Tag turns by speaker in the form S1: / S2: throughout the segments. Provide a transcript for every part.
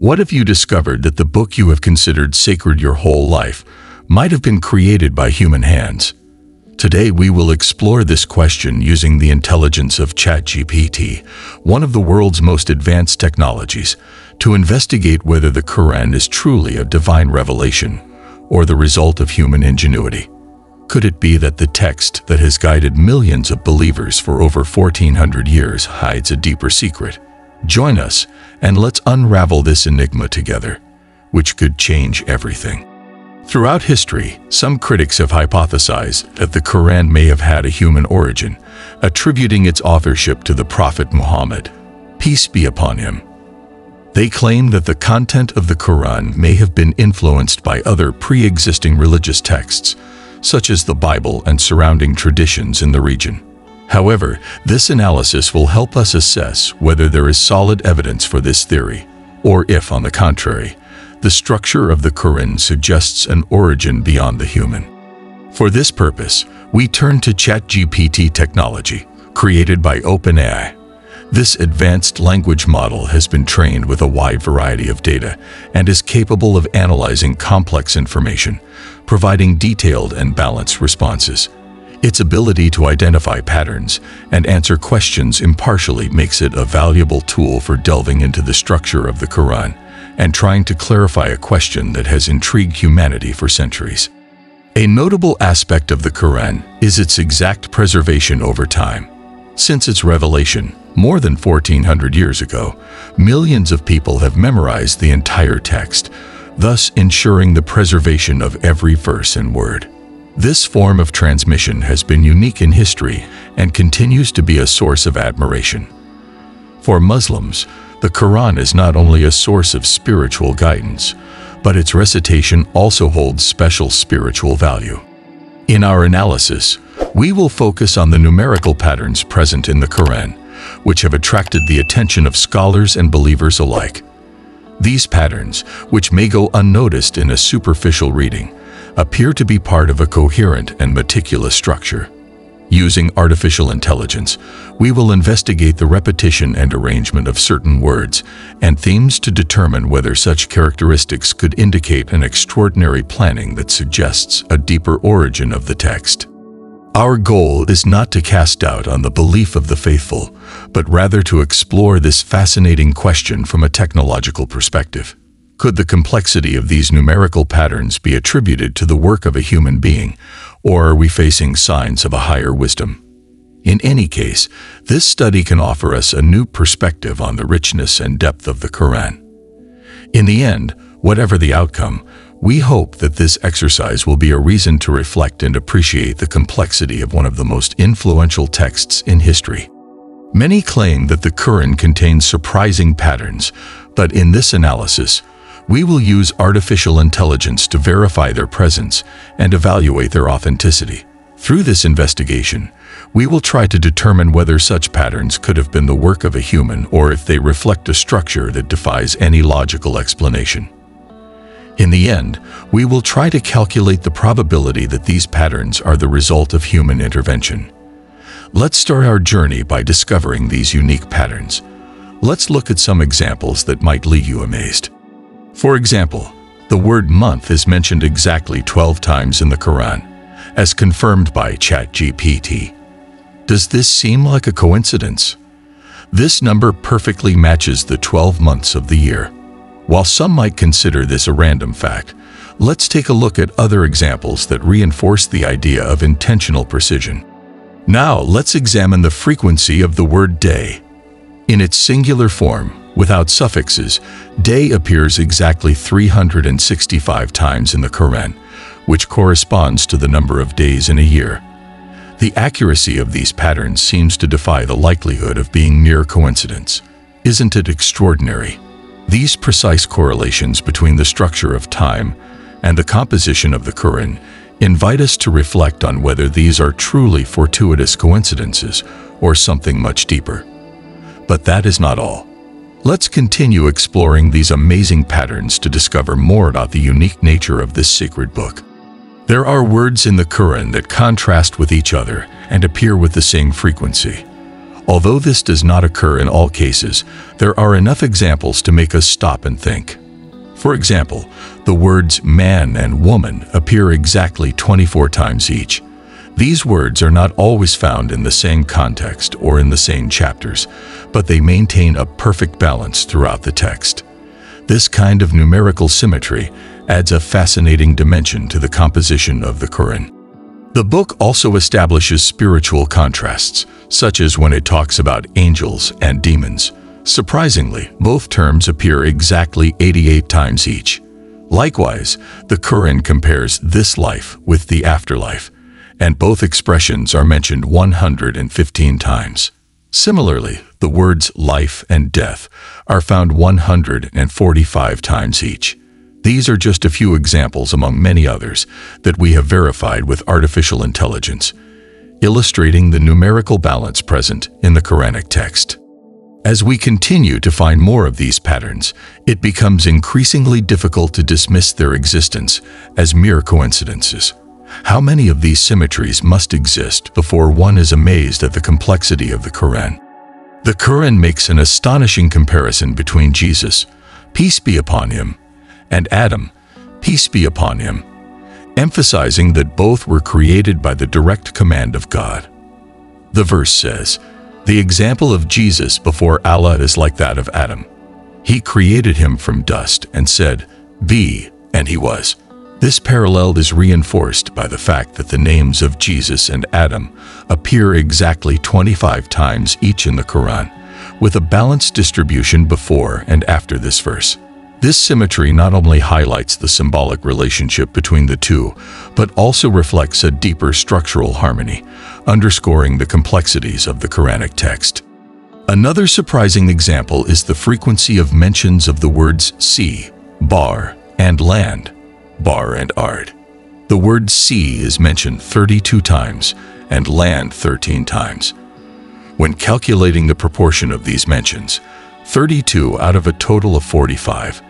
S1: What if you discovered that the book you have considered sacred your whole life might have been created by human hands? Today we will explore this question using the intelligence of ChatGPT, one of the world's most advanced technologies, to investigate whether the Quran is truly a divine revelation or the result of human ingenuity. Could it be that the text that has guided millions of believers for over 1400 years hides a deeper secret? Join us and let's unravel this enigma together, which could change everything. Throughout history, some critics have hypothesized that the Quran may have had a human origin, attributing its authorship to the Prophet Muhammad, peace be upon him. They claim that the content of the Quran may have been influenced by other pre-existing religious texts, such as the Bible and surrounding traditions in the region. However, this analysis will help us assess whether there is solid evidence for this theory, or if, on the contrary, the structure of the Quran suggests an origin beyond the human. For this purpose, we turn to ChatGPT technology, created by OpenAI. This advanced language model has been trained with a wide variety of data and is capable of analyzing complex information, providing detailed and balanced responses. Its ability to identify patterns and answer questions impartially makes it a valuable tool for delving into the structure of the Quran and trying to clarify a question that has intrigued humanity for centuries. A notable aspect of the Quran is its exact preservation over time. Since its revelation, more than 1400 years ago, millions of people have memorized the entire text, thus ensuring the preservation of every verse and word. This form of transmission has been unique in history and continues to be a source of admiration. For Muslims, the Quran is not only a source of spiritual guidance, but its recitation also holds special spiritual value. In our analysis, we will focus on the numerical patterns present in the Quran, which have attracted the attention of scholars and believers alike. These patterns, which may go unnoticed in a superficial reading, appear to be part of a coherent and meticulous structure. Using artificial intelligence, we will investigate the repetition and arrangement of certain words and themes to determine whether such characteristics could indicate an extraordinary planning that suggests a deeper origin of the text. Our goal is not to cast doubt on the belief of the faithful, but rather to explore this fascinating question from a technological perspective. Could the complexity of these numerical patterns be attributed to the work of a human being, or are we facing signs of a higher wisdom? In any case, this study can offer us a new perspective on the richness and depth of the Quran. In the end, whatever the outcome, we hope that this exercise will be a reason to reflect and appreciate the complexity of one of the most influential texts in history. Many claim that the Quran contains surprising patterns, but in this analysis, we will use artificial intelligence to verify their presence and evaluate their authenticity. Through this investigation, we will try to determine whether such patterns could have been the work of a human or if they reflect a structure that defies any logical explanation. In the end, we will try to calculate the probability that these patterns are the result of human intervention. Let's start our journey by discovering these unique patterns. Let's look at some examples that might leave you amazed. For example, the word month is mentioned exactly 12 times in the Quran, as confirmed by ChatGPT. Does this seem like a coincidence? This number perfectly matches the 12 months of the year. While some might consider this a random fact, let's take a look at other examples that reinforce the idea of intentional precision. Now, let's examine the frequency of the word day. In its singular form, without suffixes, day appears exactly 365 times in the Quran, which corresponds to the number of days in a year. The accuracy of these patterns seems to defy the likelihood of being mere coincidence. Isn't it extraordinary? These precise correlations between the structure of time and the composition of the Quran invite us to reflect on whether these are truly fortuitous coincidences or something much deeper. But that is not all. Let's continue exploring these amazing patterns to discover more about the unique nature of this sacred book. There are words in the Quran that contrast with each other and appear with the same frequency. Although this does not occur in all cases, there are enough examples to make us stop and think. For example, the words man and woman appear exactly 24 times each. These words are not always found in the same context or in the same chapters, but they maintain a perfect balance throughout the text. This kind of numerical symmetry adds a fascinating dimension to the composition of the Quran. The book also establishes spiritual contrasts, such as when it talks about angels and demons. Surprisingly, both terms appear exactly 88 times each. Likewise, the Quran compares this life with the afterlife, and both expressions are mentioned 115 times. Similarly, the words life and death are found 145 times each. These are just a few examples among many others that we have verified with artificial intelligence, illustrating the numerical balance present in the Quranic text. As we continue to find more of these patterns, it becomes increasingly difficult to dismiss their existence as mere coincidences. How many of these symmetries must exist before one is amazed at the complexity of the Quran? The Quran makes an astonishing comparison between Jesus, peace be upon him, and Adam, peace be upon him, emphasizing that both were created by the direct command of God. The verse says, "The example of Jesus before Allah is like that of Adam. He created him from dust and said, 'Be,' and he was." This parallel is reinforced by the fact that the names of Jesus and Adam appear exactly 25 times each in the Quran, with a balanced distribution before and after this verse. This symmetry not only highlights the symbolic relationship between the two, but also reflects a deeper structural harmony, underscoring the complexities of the Quranic text. Another surprising example is the frequency of mentions of the words sea, bar, and land, bar and ard. The word sea is mentioned 32 times and land 13 times. When calculating the proportion of these mentions, 32 out of a total of 45,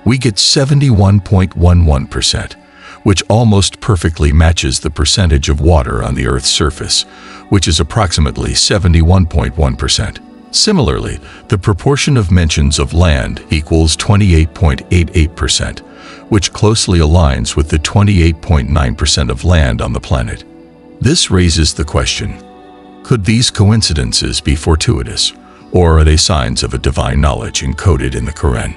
S1: we get 71.11%, which almost perfectly matches the percentage of water on the Earth's surface, which is approximately 71.1%. Similarly, the proportion of mentions of land equals 28.88%, which closely aligns with the 28.9% of land on the planet. This raises the question, could these coincidences be fortuitous, or are they signs of a divine knowledge encoded in the Quran?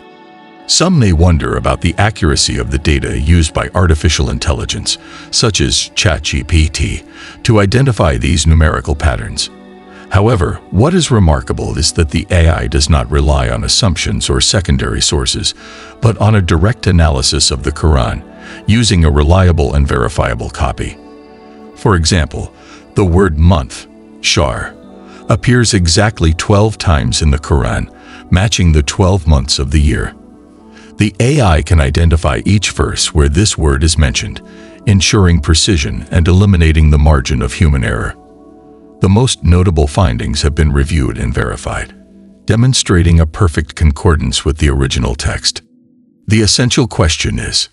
S1: Some may wonder about the accuracy of the data used by artificial intelligence, such as ChatGPT, to identify these numerical patterns. However, what is remarkable is that the AI does not rely on assumptions or secondary sources, but on a direct analysis of the Quran, using a reliable and verifiable copy. For example, the word month, shahr, appears exactly 12 times in the Quran, matching the 12 months of the year. The AI can identify each verse where this word is mentioned, ensuring precision and eliminating the margin of human error. The most notable findings have been reviewed and verified, demonstrating a perfect concordance with the original text. The essential question is,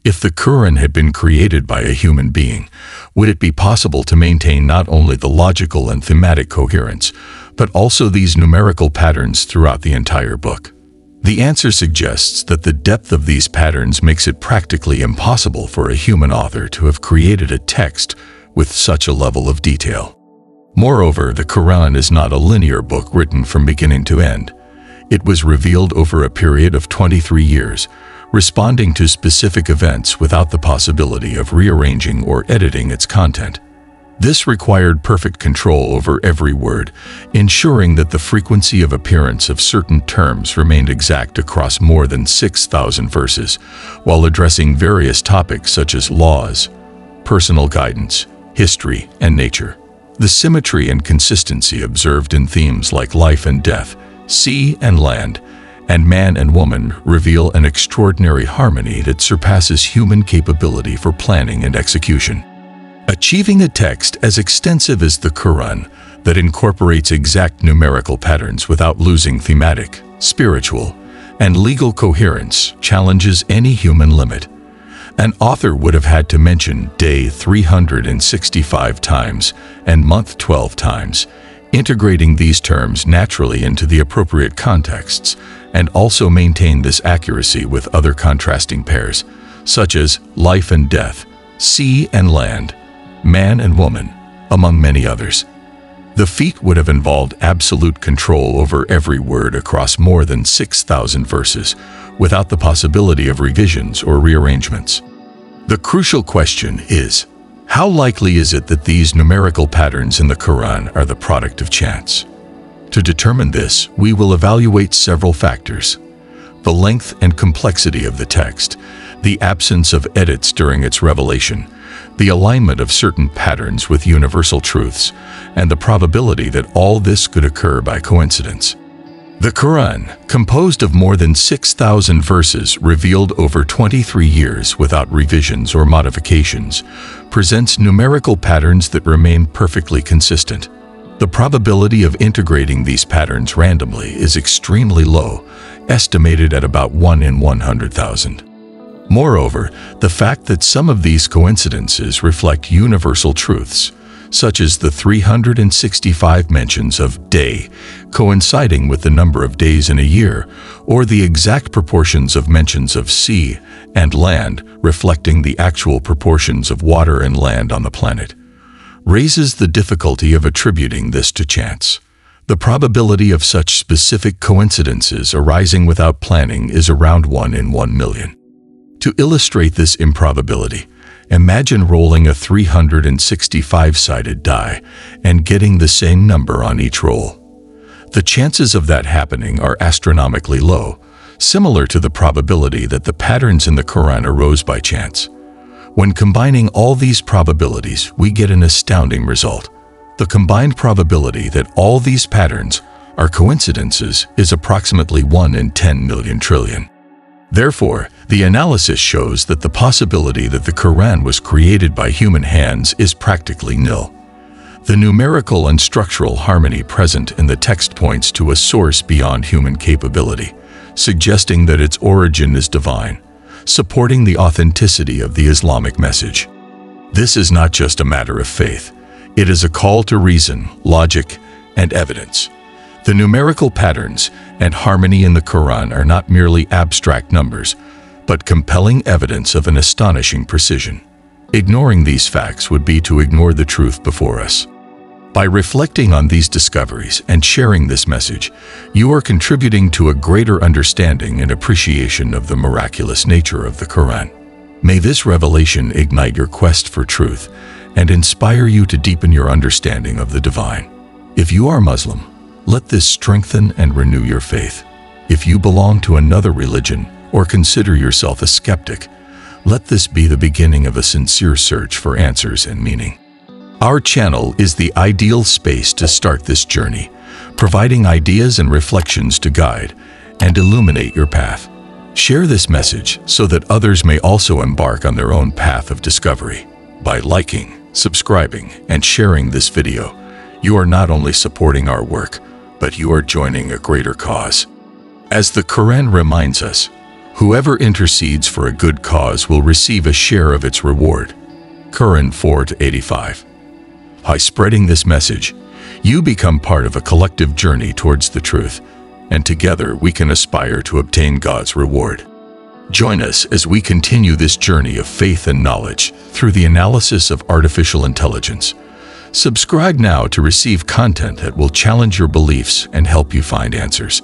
S1: if the Quran had been created by a human being, would it be possible to maintain not only the logical and thematic coherence, but also these numerical patterns throughout the entire book? The answer suggests that the depth of these patterns makes it practically impossible for a human author to have created a text with such a level of detail. Moreover, the Quran is not a linear book written from beginning to end. It was revealed over a period of 23 years, responding to specific events without the possibility of rearranging or editing its content. This required perfect control over every word, ensuring that the frequency of appearance of certain terms remained exact across more than 6,000 verses, while addressing various topics such as laws, personal guidance, history, and nature. The symmetry and consistency observed in themes like life and death, sea and land, and man and woman reveal an extraordinary harmony that surpasses human capability for planning and execution. Achieving a text as extensive as the Quran that incorporates exact numerical patterns without losing thematic, spiritual, and legal coherence challenges any human limit. An author would have had to mention day 365 times and month 12 times, integrating these terms naturally into the appropriate contexts, and also maintain this accuracy with other contrasting pairs, such as life and death, sea and land, man and woman, among many others. The feat would have involved absolute control over every word across more than 6,000 verses, without the possibility of revisions or rearrangements. The crucial question is, how likely is it that these numerical patterns in the Quran are the product of chance? To determine this, we will evaluate several factors: the length and complexity of the text, the absence of edits during its revelation, the alignment of certain patterns with universal truths, and the probability that all this could occur by coincidence. The Quran, composed of more than 6,000 verses revealed over 23 years without revisions or modifications, presents numerical patterns that remain perfectly consistent. The probability of integrating these patterns randomly is extremely low, estimated at about 1 in 100,000. Moreover, the fact that some of these coincidences reflect universal truths, such as the 365 mentions of day coinciding with the number of days in a year, or the exact proportions of mentions of sea and land reflecting the actual proportions of water and land on the planet, raises the difficulty of attributing this to chance. The probability of such specific coincidences arising without planning is around 1 in 1 million. To illustrate this improbability, imagine rolling a 365-sided die and getting the same number on each roll. The chances of that happening are astronomically low, similar to the probability that the patterns in the Quran arose by chance. When combining all these probabilities, we get an astounding result. The combined probability that all these patterns are coincidences is approximately 1 in 10 million trillion. Therefore, the analysis shows that the possibility that the Quran was created by human hands is practically nil. The numerical and structural harmony present in the text points to a source beyond human capability, suggesting that its origin is divine, supporting the authenticity of the Islamic message. This is not just a matter of faith. It is a call to reason, logic, and evidence. The numerical patterns and harmony in the Quran are not merely abstract numbers, but compelling evidence of an astonishing precision. Ignoring these facts would be to ignore the truth before us. By reflecting on these discoveries and sharing this message, you are contributing to a greater understanding and appreciation of the miraculous nature of the Quran. May this revelation ignite your quest for truth and inspire you to deepen your understanding of the divine. If you are Muslim, let this strengthen and renew your faith. If you belong to another religion or consider yourself a skeptic, let this be the beginning of a sincere search for answers and meaning. Our channel is the ideal space to start this journey, providing ideas and reflections to guide and illuminate your path. Share this message so that others may also embark on their own path of discovery. By liking, subscribing, and sharing this video, you are not only supporting our work, but you are joining a greater cause. As the Quran reminds us, whoever intercedes for a good cause will receive a share of its reward. Quran 4:85. By spreading this message, you become part of a collective journey towards the truth, and together we can aspire to obtain God's reward. Join us as we continue this journey of faith and knowledge through the analysis of artificial intelligence. Subscribe now to receive content that will challenge your beliefs and help you find answers.